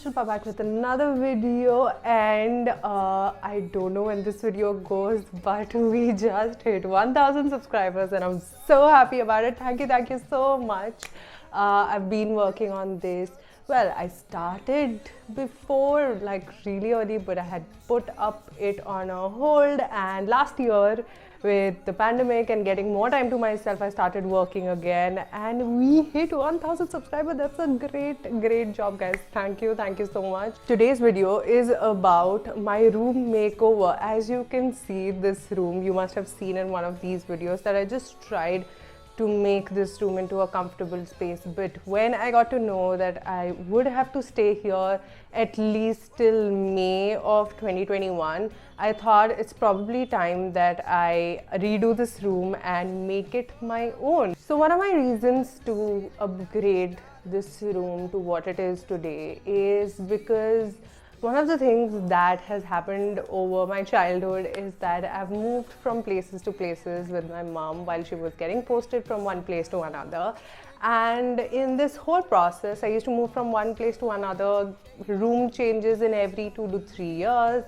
Shilpa back with another video, and I don't know when this video goes, but we just hit 1000 subscribers and I'm so happy about it. Thank you so much. I've been working on this. Well, I started before, like really early, but I had put up it on a hold, and last year with the pandemic and getting more time to myself, I started working again and we hit 1000 subscribers. That's a great job, guys. Thank you so much. Today's video is about my room makeover. As you can see, this room, you must have seen in one of these videos that I just tried to make this room into a comfortable space, but when I got to know that I would have to stay here at least till May of 2021, I thought it's probably time that I redo this room and make it my own. So one of my reasons to upgrade this room to what it is today is because one of the things that has happened over my childhood is that I've moved from places to places with my mom while she was getting posted from one place to another. And in this whole process, I used to move from one place to another, room changes in every 2 to 3 years.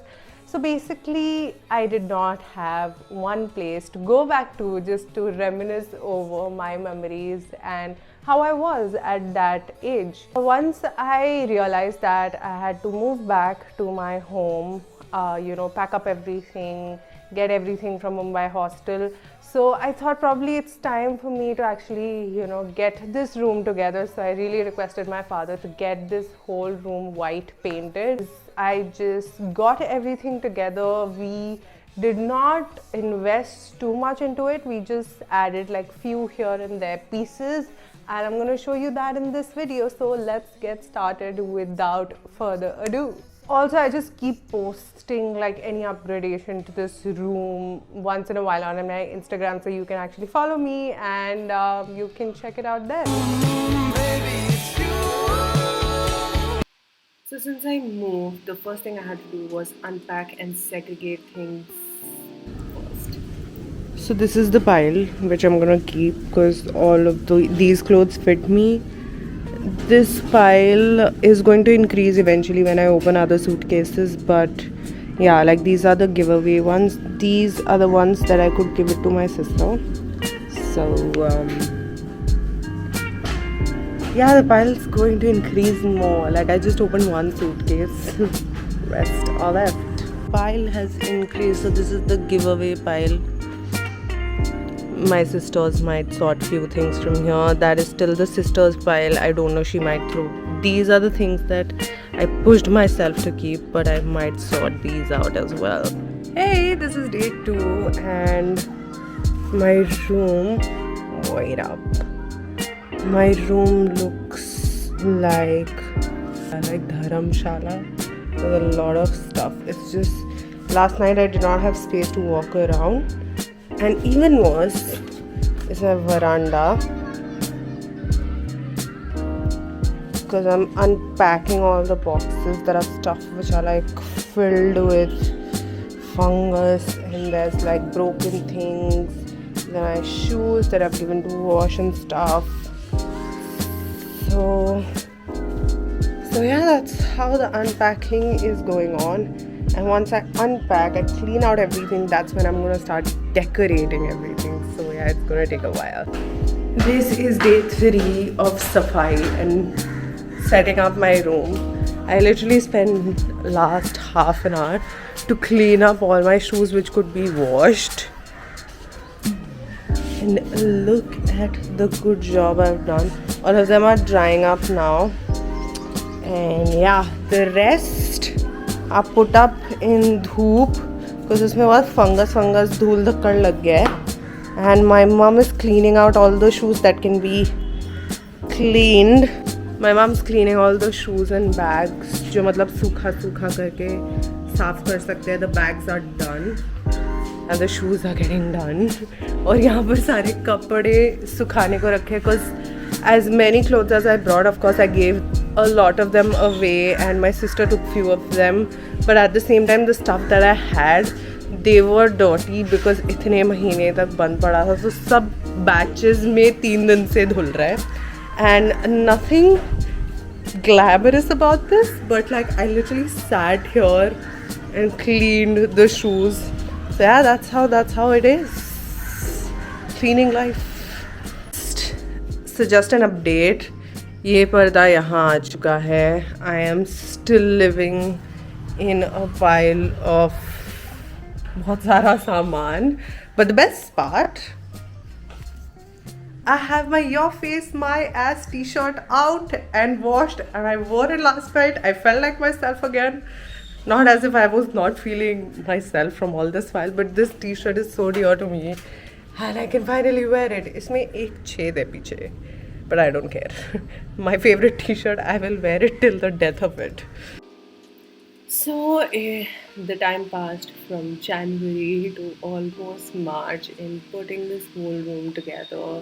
So basically, I did not have one place to go back to just to reminisce over my memories and how I was at that age. Once I realized that I had to move back to my home, pack up everything, get everything from Mumbai hostel. So I thought probably it's time for me to actually, get this room together. So I really requested my father to get this whole room white painted. I just got everything together. We did not invest too much into it. We just added like few here and there pieces, and I'm going to show you that in this video. So let's get started without further ado. Also, I just keep posting like any upgradation to this room once in a while on my Instagram, so you can actually follow me and you can check it out there. So since I moved, the first thing I had to do was unpack and segregate things first. So this is the pile which I'm gonna keep because all of these clothes fit me. This pile is going to increase eventually when I open other suitcases, but yeah, like these are the giveaway ones. These are the ones that I could give it to my sister. So yeah, the pile is going to increase more. Like I just opened one suitcase, rest are left. Pile has increased, so this is the giveaway pile. My sisters might sort few things from here. That is still the sisters pile. I don't know, she might throw. These are the things that I pushed myself to keep, but I might sort these out as well. Hey, this is day 2 and my room, wait up. My room looks like dharamshala. There's a lot of stuff. It's just last night I did not have space to walk around, and even worse is a veranda because I'm unpacking all the boxes. There are stuff which are like filled with fungus, and there's like broken things. Then I have shoes that I've given to wash and stuff. So yeah, that's how the unpacking is going on. And once I unpack, I clean out everything, that's when I'm gonna start decorating everything. So yeah, it's gonna take a while. This is day 3 of Safai and setting up my room. I literally spent last half an hour to clean up all my shoes which could be washed. And look at the good job I've done. All of them are drying up now. And yeah, the rest are put up in dhoop because उसमें बहुत fungus धूल धक्कड़ लग गया है. And my mom is cleaning out all the shoes that can be cleaned. My mom's cleaning all the shoes and bags जो मतलब सूखा करके साफ कर सकते हैं. The bags are done and the shoes are getting done. और यहाँ पर सारे कपड़े सुखाने को रखे because as many clothes as I brought, of course I gave a lot of them away and my sister took few of them, but at the same time the stuff that I had, they were dirty because इतने महीने तक बंद पड़ा था. तो सब batches में 3 दिन से धुल रहा है and nothing glamorous about this, but like I literally sat here and cleaned the shoes. So yeah, that's how it is. Cleaning life. So just an update. ये पर्दा यहाँ आ चुका है. I am still living in a pile of बहुत सारा सामान. But the best part, I have my Your Face My Ass t-shirt out and washed, and I wore it last night. I felt like myself again. Not as if I was not feeling myself from all this while, but this t-shirt is so dear to me and I can finally wear it. इसमें एक छेद है पीछे, but I don't care. My favorite t-shirt, I will wear it till the death of it. So the time passed from January to almost March in putting this whole room together.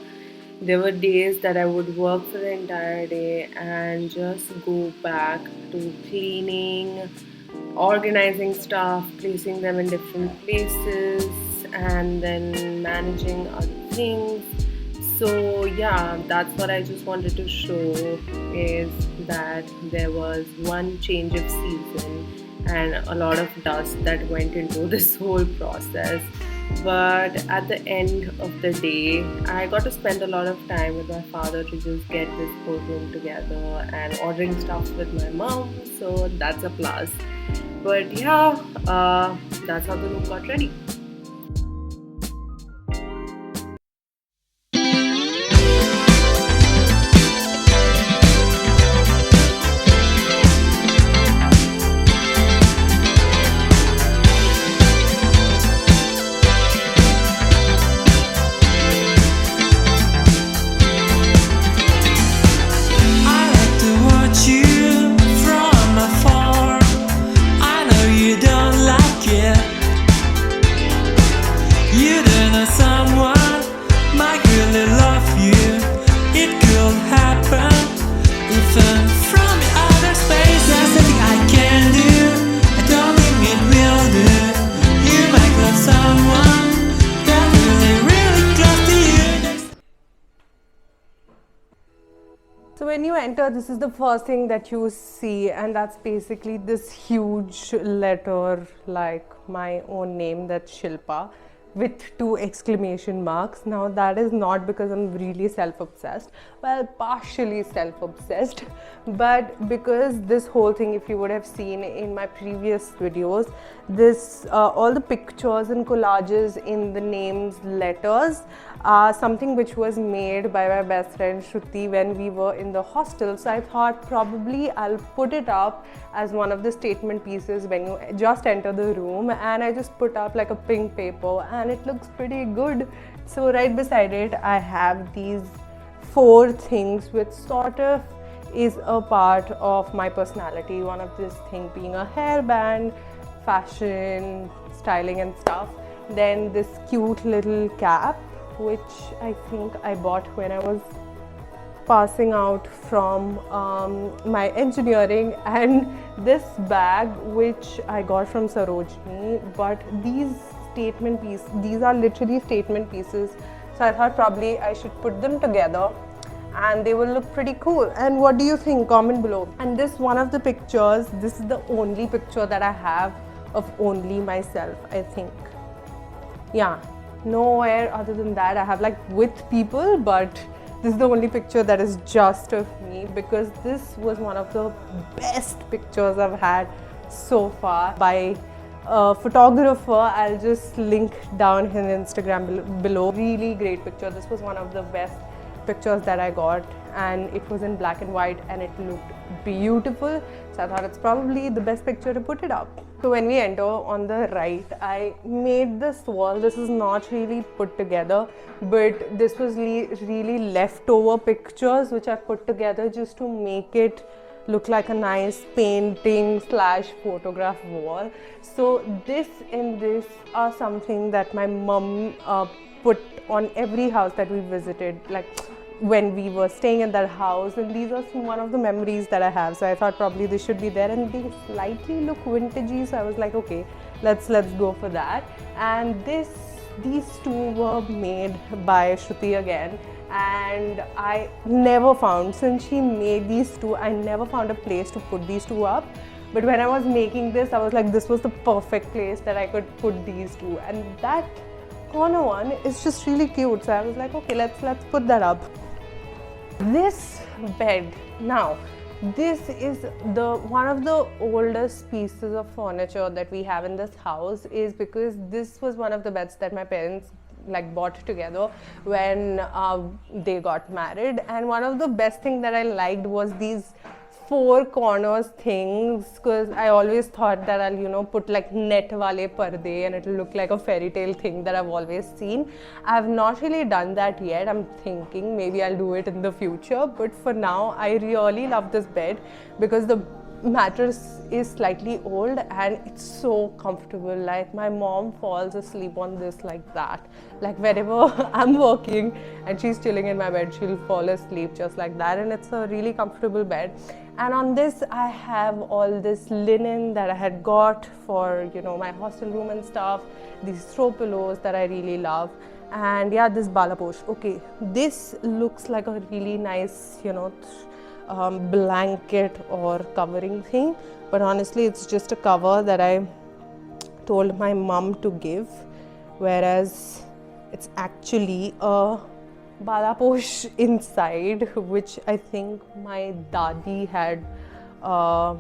There were days that I would work for the entire day and just go back to cleaning, organizing stuff, placing them in different places, and then managing other things. So yeah, that's what I just wanted to show, is that there was one change of season and a lot of dust that went into this whole process. But at the end of the day, I got to spend a lot of time with my father to just get this whole room together and ordering stuff with my mom, so that's a plus. But yeah, that's how the room got ready. So when you enter, this is the first thing that you see, and that's basically this huge letter like my own name, that's Shilpa, with 2 exclamation marks. Now that is not because I'm really self-obsessed, well, partially self-obsessed, but because this whole thing, if you would have seen in my previous videos, this all the pictures and collages in the names letters are something which was made by my best friend Shruti when we were in the hostel. So I thought probably I'll put it up as one of the statement pieces when you just enter the room, and I just put up like a pink paper and it looks pretty good. So right beside it I have these 4 things which sort of is a part of my personality. One of this thing being a hairband, fashion, styling and stuff. Then this cute little cap which I think I bought when I was passing out from my engineering, and this bag which I got from Sarojini. But these are literally statement pieces, so I thought probably I should put them together and they will look pretty cool. And what do you think? Comment below. And this one of the pictures, this is the only picture that I have of only myself, I think. Yeah, nowhere other than that I have like with people, but this is the only picture that is just of me, because this was one of the best pictures I've had so far by a photographer. I'll just link down his Instagram below. Really great picture. This was one of the best pictures that I got, and it was in black and white and it looked beautiful, so I thought it's probably the best picture to put it up. So when we enter on the right, I made this wall. This is not really put together, but this was really leftover pictures which I put together just to make it look like a nice painting / photograph wall. So this and this are something that my mum put on every house that we visited, like when we were staying in that house, and these are one of the memories that I have. So I thought probably this should be there, and they slightly look vintagey, so I was like, okay, let's go for that. And this these two were made by Shruti again, and I never found, since she made these two, I never found a place to put these two up. But when I was making this, I was like, this was the perfect place that I could put these two, and that corner one is just really cute. So I was like, okay, let's put that up. This bed, now this is the one of the oldest pieces of furniture that we have in this house, is because this was one of the beds that my parents like bought together when they got married. And one of the best thing that I liked was these four corners things, because I always thought that I'll put like net wale parde and it'll look like a fairy tale thing that I've always seen. I've not really done that yet. I'm thinking maybe I'll do it in the future, but for now I really love this bed because the mattress is slightly old and it's so comfortable. Like my mom falls asleep on this like that, like wherever I'm working and she's chilling in my bed, she'll fall asleep just like that, and it's a really comfortable bed. And on this I have all this linen that I had got for my hostel room and stuff, these throw pillows that I really love, and yeah, this balaposh. Okay, this looks like a really nice blanket or covering thing, but honestly it's just a cover that I told my mom to give, whereas it's actually a balaposh inside, which I think my dadi had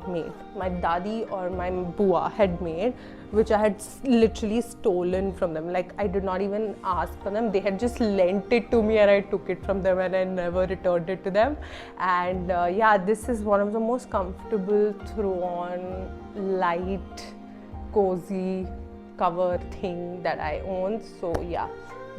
made. My dadi or my bua had made, which I had literally stolen from them. Like I did not even ask for them. They had just lent it to me and I took it from them and I never returned it to them. And yeah, this is one of the most comfortable throw-on, light, cozy cover thing that I own. So yeah,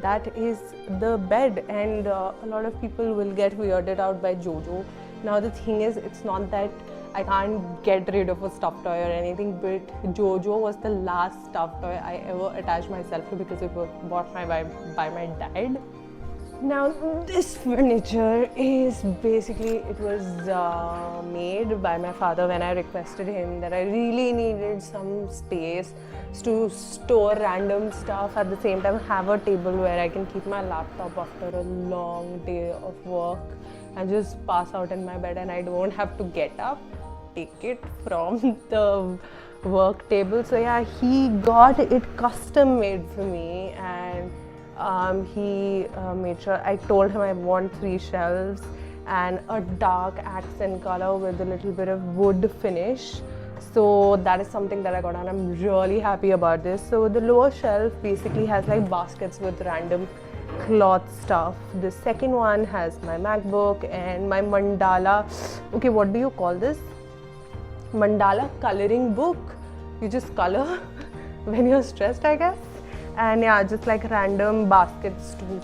that is the bed. And a lot of people will get weirded out by Jojo. Now the thing is, it's not that I can't get rid of a stuffed toy or anything, but Jojo was the last stuffed toy I ever attached myself to because it was bought by my dad. Now this furniture is basically, it was made by my father when I requested him that I really needed some space to store random stuff, at the same time have a table where I can keep my laptop after a long day of work and just pass out in my bed and I don't have to get up, take it from the work table. So yeah, he got it custom made for me, and he made sure, I told him I want 3 shelves and a dark accent color with a little bit of wood finish. So that is something that I got and I'm really happy about this. So the lower shelf basically has like baskets with random cloth stuff. The second one has my MacBook and my mandala, okay, what do you call this? Mandala coloring book. You just color when you're stressed, I guess. And yeah, just like random baskets to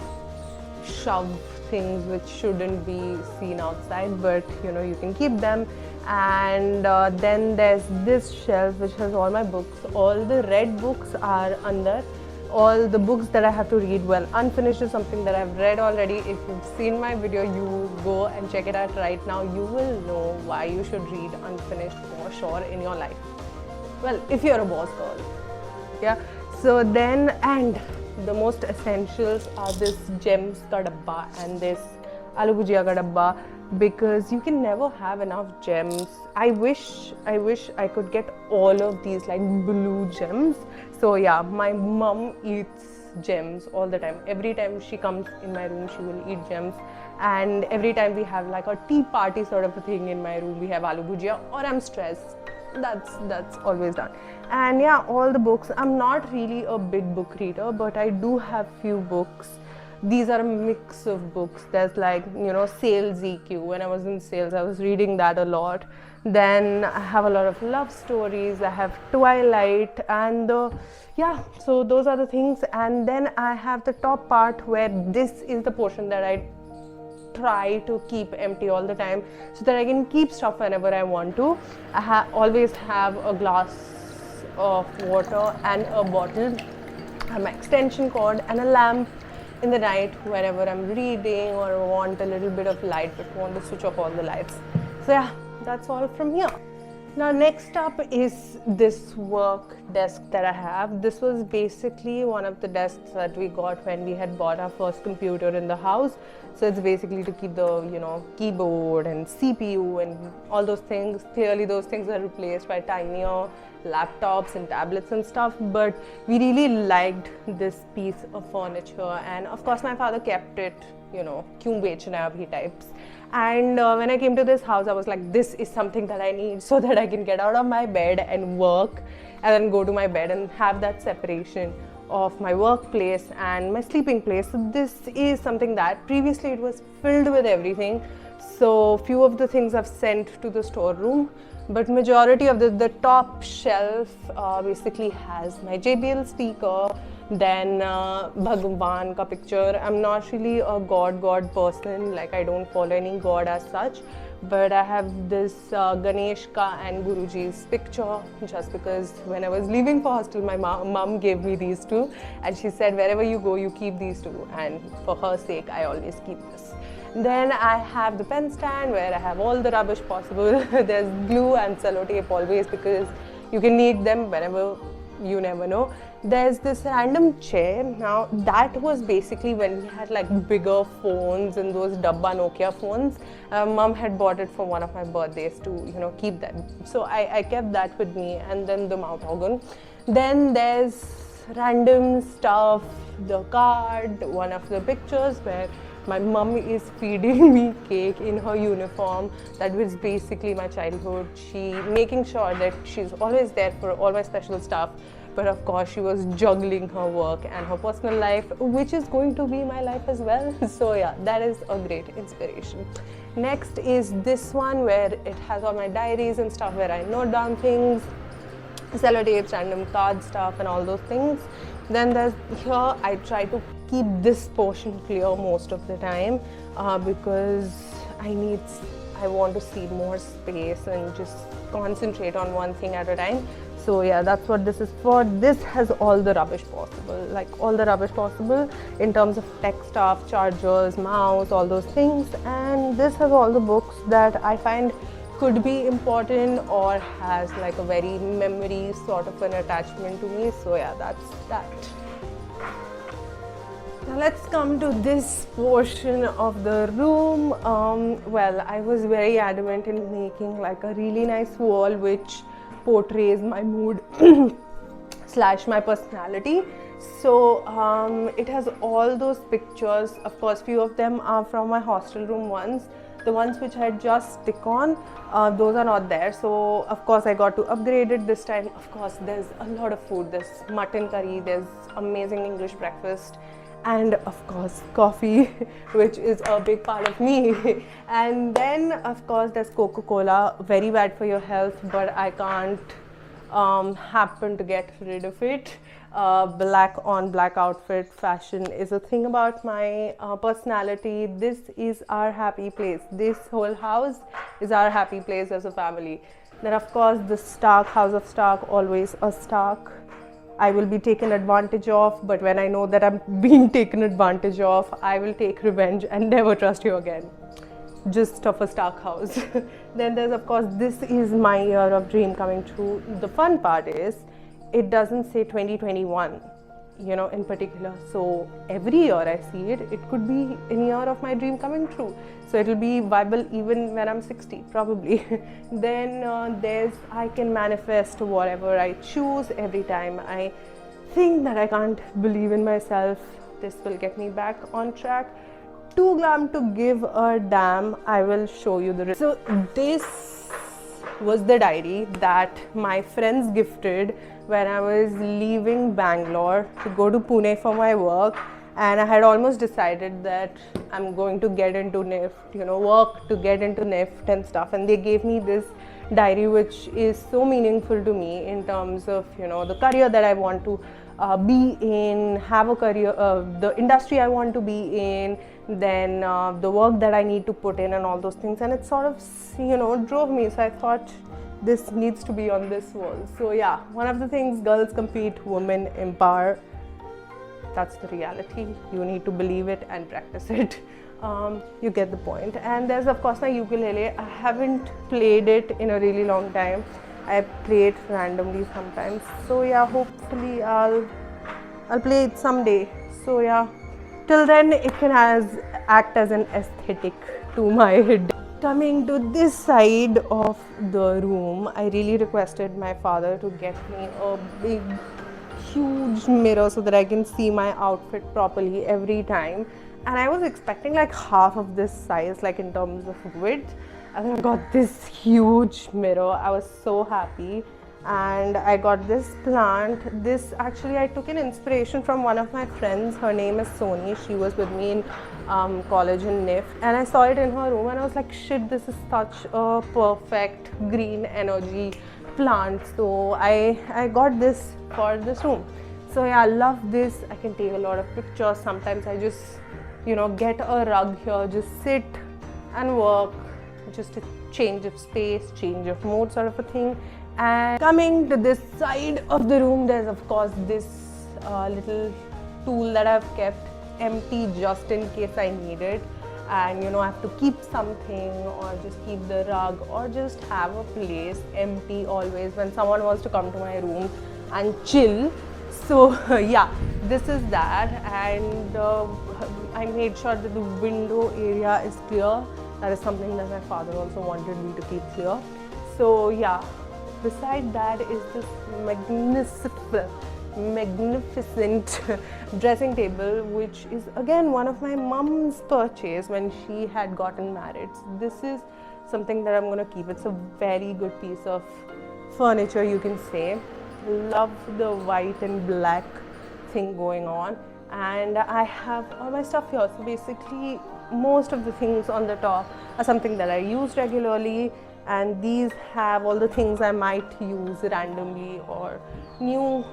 shove things which shouldn't be seen outside, but you can keep them. And then there's this shelf which has all my books. All the red books are under. All the books that I have to read, well, Unfinished is something that I've read already. If you've seen my video, you go and check it out right now. You will know why you should read Unfinished for sure in your life. Well, if you're a boss girl. Yeah. So then, and the most essentials are this gems ka dabba and this aloo bhujia ka dabba, because you can never have enough gems. I wish I could get all of these like blue gems. So yeah, my mom eats gems all the time. Every time she comes in my room, she will eat gems. And every time we have like a tea party sort of a thing in my room, we have aloo bhujia, or I'm stressed. That's always done. And yeah, all the books. I'm not really a big book reader, but I do have few books. These are a mix of books. There's like, Sales EQ. When I was in sales, I was reading that a lot. Then I have a lot of love stories. I have Twilight, and yeah, so those are the things. And then I have the top part where this is the portion that I try to keep empty all the time so that I can keep stuff whenever I want to. I always have a glass of water and a bottle. I have my extension cord and a lamp in the night whenever I'm reading or want a little bit of light but want to switch off all the lights. So yeah, that's all from here. Now next up is this work desk that I have. This was basically one of the desks that we got when we had bought our first computer in the house. So it's basically to keep the, keyboard and CPU and all those things. Clearly those things are replaced by tinier laptops and tablets and stuff, but we really liked this piece of furniture, and of course my father kept it, kyun bechna hai abhi types. And when I came to this house, I was like, this is something that I need so that I can get out of my bed and work, and then go to my bed and have that separation of my workplace and my sleeping place. So this is something that previously it was filled with everything. So few of the things I've sent to the storeroom, but majority of the top shelf basically has my JBL speaker, then Bhagwan ka picture. I'm not really a god person, like I don't follow any god as such, but I have this Ganesh ka and Guruji's picture, just because when I was leaving for hostel, my mom gave me these two, and she said wherever you go you keep these two, and for her sake I always keep this. Then I have the pen stand where I have all the rubbish possible. There's glue and sellotape always, because you can need them whenever, you never know. There's this random chair. Now that was basically when we had like bigger phones and those Dabba Nokia phones. Mom had bought it for one of my birthdays to keep them. So I kept that with me, and then the mouth organ. Then there's random stuff, the card, one of the pictures where my mum is feeding me cake in her uniform. That was basically my childhood. She making sure that she's always there for all my special stuff, but of course she was juggling her work and her personal life, which is going to be my life as well. So yeah, that is a great inspiration. Next is this one where it has all my diaries and stuff where I note down things, sellotapes, random card stuff and all those things. Then there's here, I try to keep this portion clear most of the time because I want to see more space and just concentrate on one thing at a time. So yeah, that's what this is for. This has all the rubbish possible, like all the rubbish possible in terms of tech stuff, chargers, mouse, all those things. And this has all the books that I find could be important or has like a very memory sort of an attachment to me. So yeah, that's that. Now let's come to this portion of the room. Well, I was very adamant in making like a really nice wall which portrays my mood / my personality. So it has all those pictures. Of course, few of them are from my hostel room ones. The ones which I just stick on, those are not there. So of course I got to upgrade it this time. Of course there's a lot of food. There's mutton curry, there's amazing English breakfast, and of course coffee, which is a big part of me. And then of course there's Coca-Cola, very bad for your health, but I can't happen to get rid of it. Black on black outfit fashion is a thing about my personality. This is our happy place. This whole house is our happy place as a family. Then of course the Stark, House of Stark, always a Stark. I will be taken advantage of, but when I know that I'm being taken advantage of, I will take revenge and never trust you again. Just of a Stark house. Then there's of course, this is my year of dream coming true. The fun part is it doesn't say 2021, in particular. So every year I see it, it could be a year of my dream coming true. So it'll be viable even when I'm 60, probably. Then there's, I can manifest whatever I choose every time I think that I can't believe in myself. This will get me back on track. Too glam to give a damn. I will show you the. So this was the diary that my friends gifted when I was leaving Bangalore to go to Pune for my work, and I had almost decided that I'm going to get into NIFT, work to get into NIFT and stuff, and they gave me this diary which is so meaningful to me in terms of the career that I want to be in, have a career, the industry I want to be in, then the work that I need to put in and all those things, and it sort of drove me. So I thought this needs to be on this wall. So yeah, one of the things, girls compete, women empower. That's the reality. You need to believe it and practice it. You get the point. And there's of course my ukulele. I haven't played it in a really long time. I play it randomly sometimes. So yeah, hopefully I'll play it someday. So yeah, till then it can act as an aesthetic to my day. Coming to this side of the room, I really requested my father to get me a big huge mirror so that I can see my outfit properly every time. And I was expecting like half of this size, like in terms of width. And then I got this huge mirror. I was so happy. And I got this plant. This actually, I took an inspiration from one of my friends. Her name is Soni. She was with me in college in NIF. And I saw it in her room and I was like, shit, this is such a perfect green energy plant. So I got this for this room. So yeah, I love this. I can take a lot of pictures. Sometimes I just, get a rug here, just sit and work, just a change of space, change of mood sort of a thing. And coming to this side of the room, there's of course this little tool that I've kept empty just in case I need it. And I have to keep something or just keep the rug or just have a place empty always when someone wants to come to my room and chill. So yeah, this is that. And I made sure that the window area is clear. That is something that my father also wanted me to keep clear. So yeah, beside that is this magnificent dressing table, which is again one of my mom's purchase when she had gotten married. So this is something that I'm going to keep. It's a very good piece of furniture, you can say. Love the white and black thing going on. And I have all my stuff here. So basically most of the things on the top are something that I use regularly, and these have all the things I might use randomly or new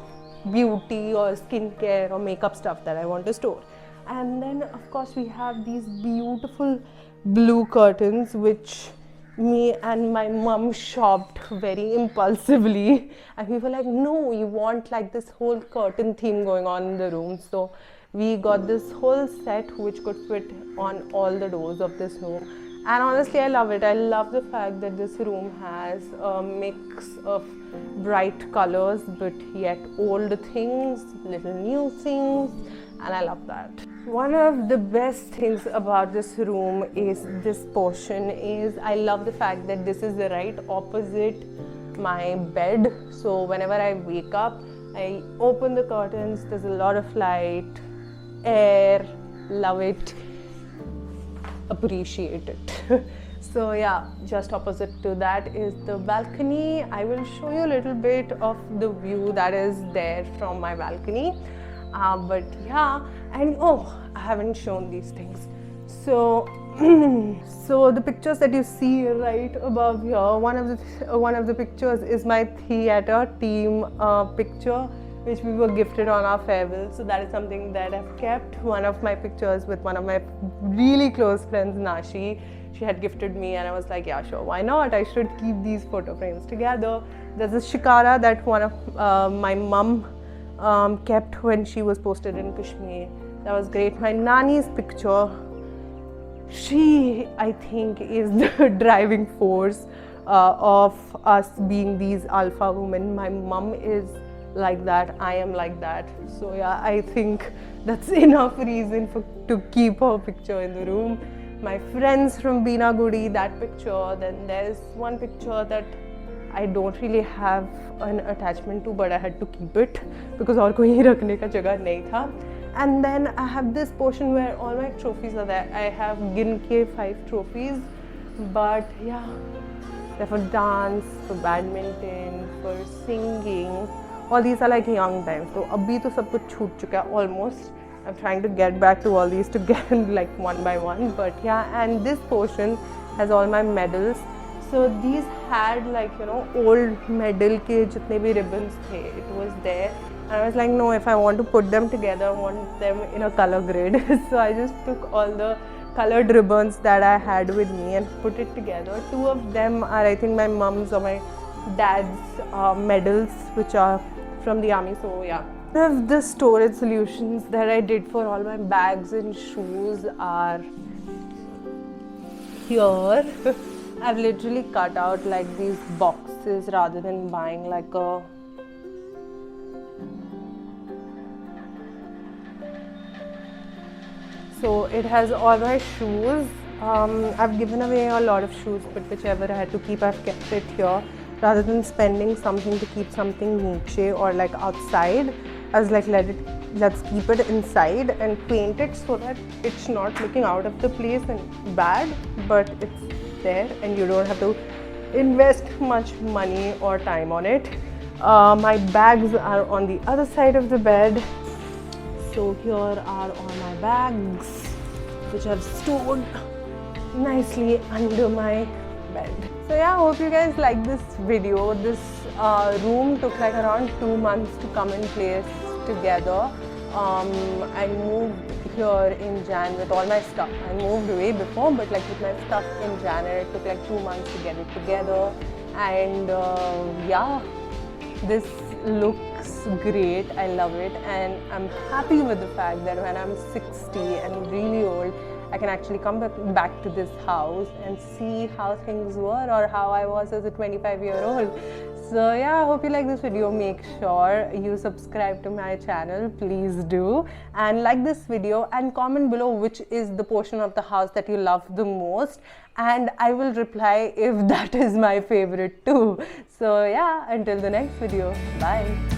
beauty or skincare or makeup stuff that I want to store. And then of course we have these beautiful blue curtains which me and my mom shopped very impulsively, and we were like, no, we want like this whole curtain theme going on in the room. So we got this whole set which could fit on all the doors of this room. And honestly, I love it. I love the fact that this room has a mix of bright colors but yet old things, little new things, and I love that. One of the best things about this room is this portion is I love the fact that this is right opposite my bed. So whenever I wake up, I open the curtains, there's a lot of light, air, love it, appreciate it. So yeah, just opposite to that is the balcony. I will show you a little bit of the view that is there from my balcony. But yeah, and I haven't shown these things. So so the pictures that you see right above here, one of the pictures is my theatre team picture, which we were gifted on our farewell. So that is something that I've kept. One of my pictures with one of my really close friends, Nashi, she had gifted me, and I was like, yeah, sure, why not? I should keep these photo frames together. There's a shikara that one of my mum kept when she was posted in Kashmir. That was great. My Nani's picture, she, I think, is the driving force of us being these alpha women. My mum is like that, I am like that. So yeah, I think that's enough reason to keep her picture in the room. My friends from Bina Gudi, that picture. Then there's one picture that I don't really have an attachment to, but I had to keep it because और कोई रखने का जगह नहीं था. And then I have this portion where all my trophies are there. I have गिन के 5 trophies, but yeah, they're for dance, for badminton, for singing. All these are like young times. So अभी तो सब कुछ छूट चुका है almost. I'm trying to get back to all these together like one by one. But yeah, and this portion has all my medals. So these had like, old medal ke jitne bhi ribbons the, it was there. And I was like, no, if I want to put them together, I want them in a color grid. So I just took all the colored ribbons that I had with me and put it together. 2 of them are, I think, my mom's or my dad's medals, which are from the army. So yeah. One of the storage solutions that I did for all my bags and shoes are here. I've literally cut out like these boxes rather than buying like a so it has all my shoes. I've given away a lot of shoes, but whichever I had to keep, I've kept it here. Rather than spending something to keep something niche or like outside, I was like, let's keep it inside and paint it so that it's not looking out of the place and bad, but it's there and you don't have to invest much money or time on it. My bags are on the other side of the bed. So here are all my bags, which I've stored nicely under my bed. So yeah, I hope you guys like this video. This room took like around 2 months to come in place together. I moved here in Jan with all my stuff. I moved way before, but like with my stuff in Jan, and it took like 2 months to get it together. And yeah, this looks great. I love it, and I'm happy with the fact that when I'm 60 and really old, I can actually come back to this house and see how things were or how I was as a 25-year-old. So yeah, I hope you like this video. Make sure you subscribe to my channel, please do, and like this video and comment below which is the portion of the house that you love the most, and I will reply if that is my favorite too. So yeah, until the next video, bye.